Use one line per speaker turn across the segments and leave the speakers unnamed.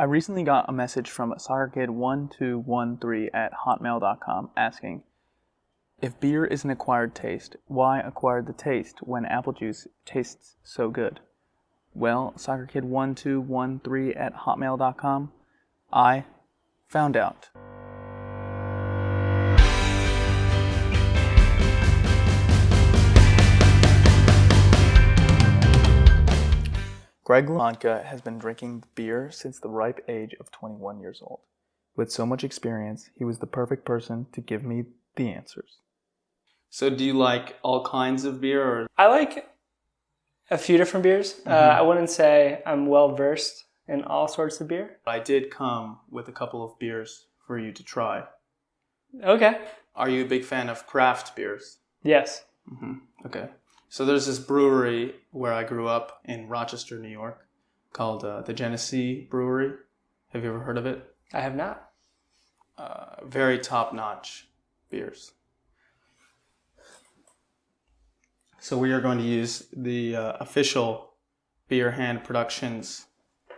I recently got a message from soccerkid1213@hotmail.com asking, if beer is an acquired taste, why acquired the taste when apple juice tastes so good? Well, soccerkid1213@hotmail.com, I found out. Greg Lomaka has been drinking beer since the ripe age of 21 years old. With so much experience, he was the perfect person to give me the answers. So do you like all kinds of beer? Or?
I like a few different beers. I wouldn't say I'm well versed in all sorts of beer.
I did come with a couple of beers for you to try.
Okay.
Are you a big fan of craft beers?
Yes.
Okay. So there's this brewery where I grew up in Rochester, New York, called the Genesee Brewery. Have you ever heard of it?
I have not.
Very top-notch beers. So we are going to use the official bierhandproductions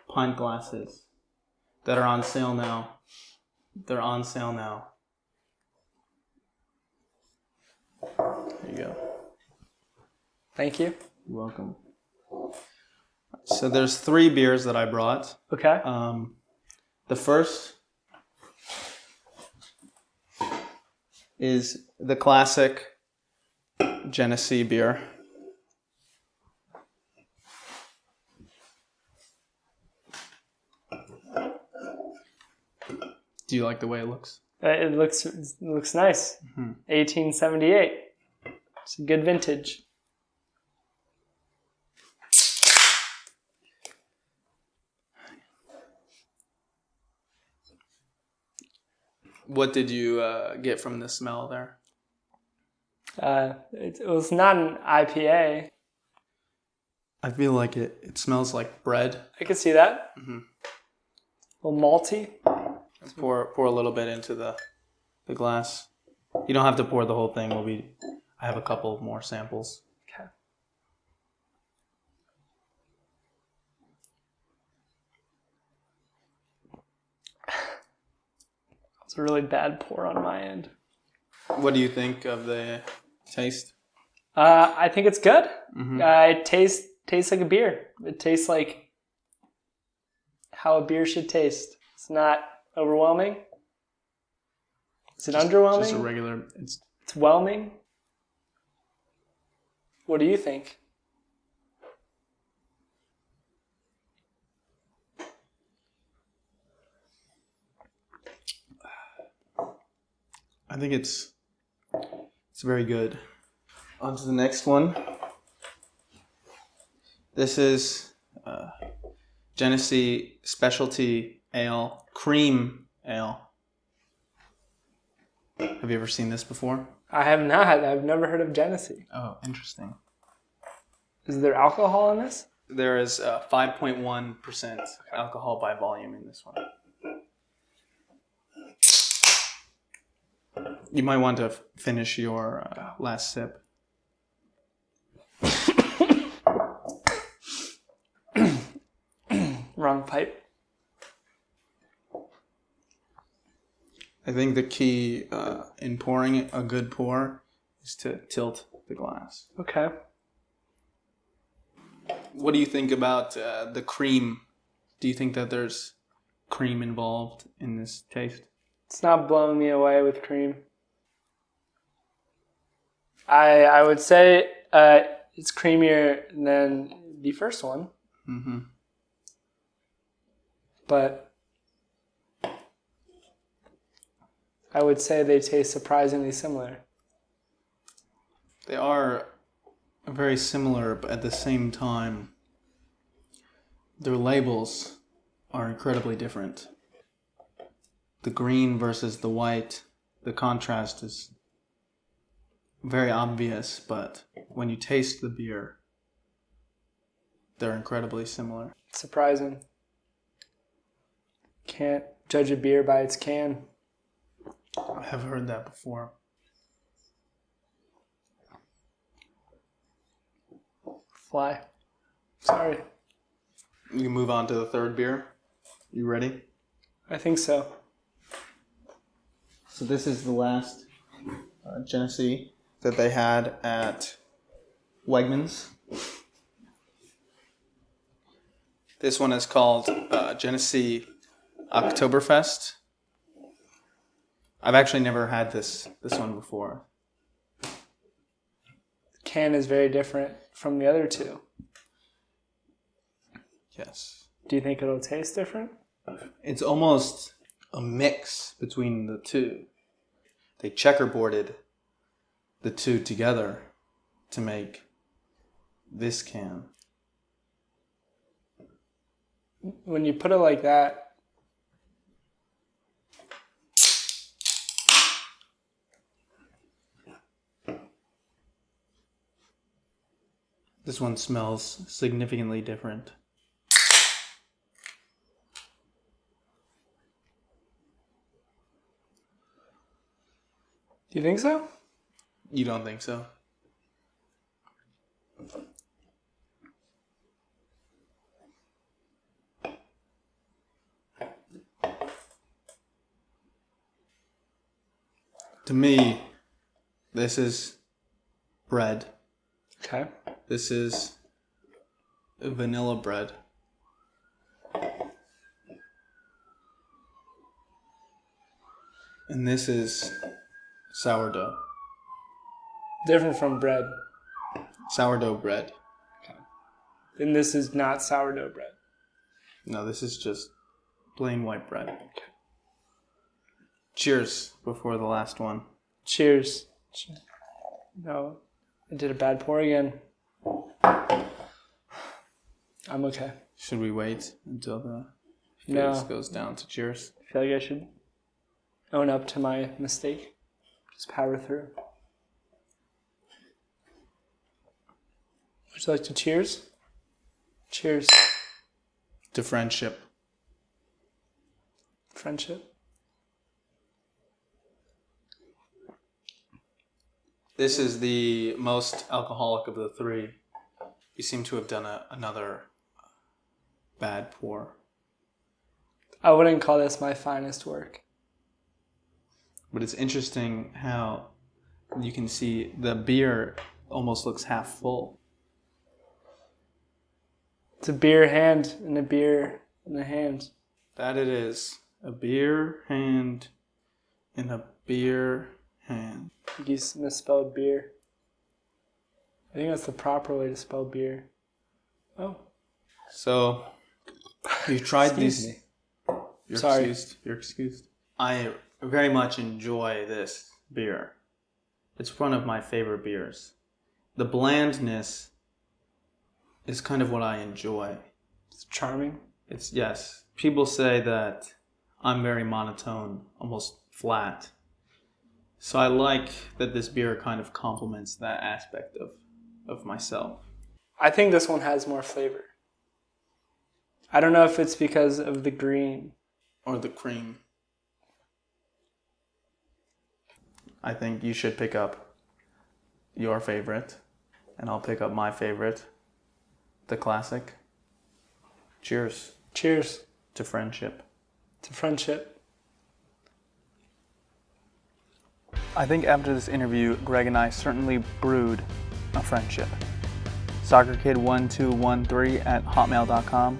pint glasses that are on sale now. They're on sale now. There you go.
Thank you.
You're welcome. So there's 3 beers that I brought.
Okay.
The first is the classic Genesee beer. Do you like the way it looks?
It looks nice. 1878. It's a good vintage.
What did you get from the smell there?
It was not an IPA.
I feel like it smells like bread.
I could see that. A little malty.
Let's pour a little bit into the glass. You don't have to pour the whole thing. I have a couple more samples.
Okay. It's a really bad pour on my end.
What do you think of the taste?
I think it's good. It tastes like a beer. It tastes like how a beer should taste. It's not overwhelming. Is it underwhelming?
Just a regular.
It's whelming. What do you think?
I think it's very good. On to the next one. This is Genesee Specialty Ale, Cream Ale. Have you ever seen this before?
I have not. I've never heard of Genesee.
Oh, interesting.
Is there alcohol in this?
There is 5.1% alcohol by volume in this one. You might want to finish your last sip.
Wrong pipe.
I think the key in pouring a good pour is to tilt the glass.
Okay.
What do you think about the cream? Do you think that there's cream involved in this taste?
It's not blowing me away with cream. I would say it's creamier than the first one. But I would say they taste surprisingly similar.
They are very similar, but at the same time, their labels are incredibly different. The green versus the white, the contrast is very obvious, but when you taste the beer, they're incredibly similar.
Surprising. Can't judge a beer by its can.
I have heard that before.
Fly. Sorry.
We can move on to the third beer. You ready?
I think so.
So this is the last Genesee that they had at Wegmans. This one is called Genesee Oktoberfest. I've actually never had this one before.
The can is very different from the other two.
Yes.
Do you think it'll taste different?
It's almost a mix between the two. They checkerboarded the two together to make this can.
When you put it like that,
This one smells significantly different.
do you think so?
You don't think so? To me, this is bread.
Okay.
This is vanilla bread. And this is sourdough.
Different from bread.
Sourdough bread.
And this is not sourdough bread.
No, this is just plain white bread. Cheers before the last one.
Cheers. No, I did a bad pour again. I'm okay.
Should we wait until the
No.
face goes down to cheers?
I feel like I should own up to my mistake. Just power through. Would you like to cheers? Cheers.
To friendship.
Friendship.
This is the most alcoholic of the three. You seem to have done another bad pour.
I wouldn't call this my finest work.
But it's interesting how you can see the beer almost looks half full.
It's a beer hand and a beer in the hand.
That it is. A beer hand in a beer hand.
You misspelled beer. I think that's the proper way to spell beer. Oh.
So, you tried
Excuse
these.
me.
You're
Sorry.
excused. You're excused. I very much enjoy this beer. It's one of my favorite beers. The blandness is kind of what I enjoy.
It's charming.
It's, yes. People say that I'm very monotone, almost flat. So I like that this beer kind of complements that aspect of myself.
I think this one has more flavor. I don't know if it's because of the green.
Or the cream. I think you should pick up your favorite, and I'll pick up my favorite, the classic. Cheers.
Cheers
To friendship.
to friendship.
I think after this interview, Greg and I certainly brewed a friendship. SoccerKid1213@hotmail.com.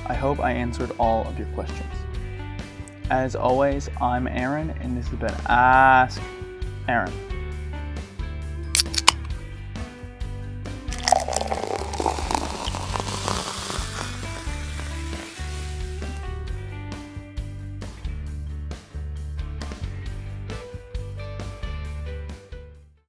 I hope I answered all of your questions. As always, I'm Arron, and this has been Ask Arron.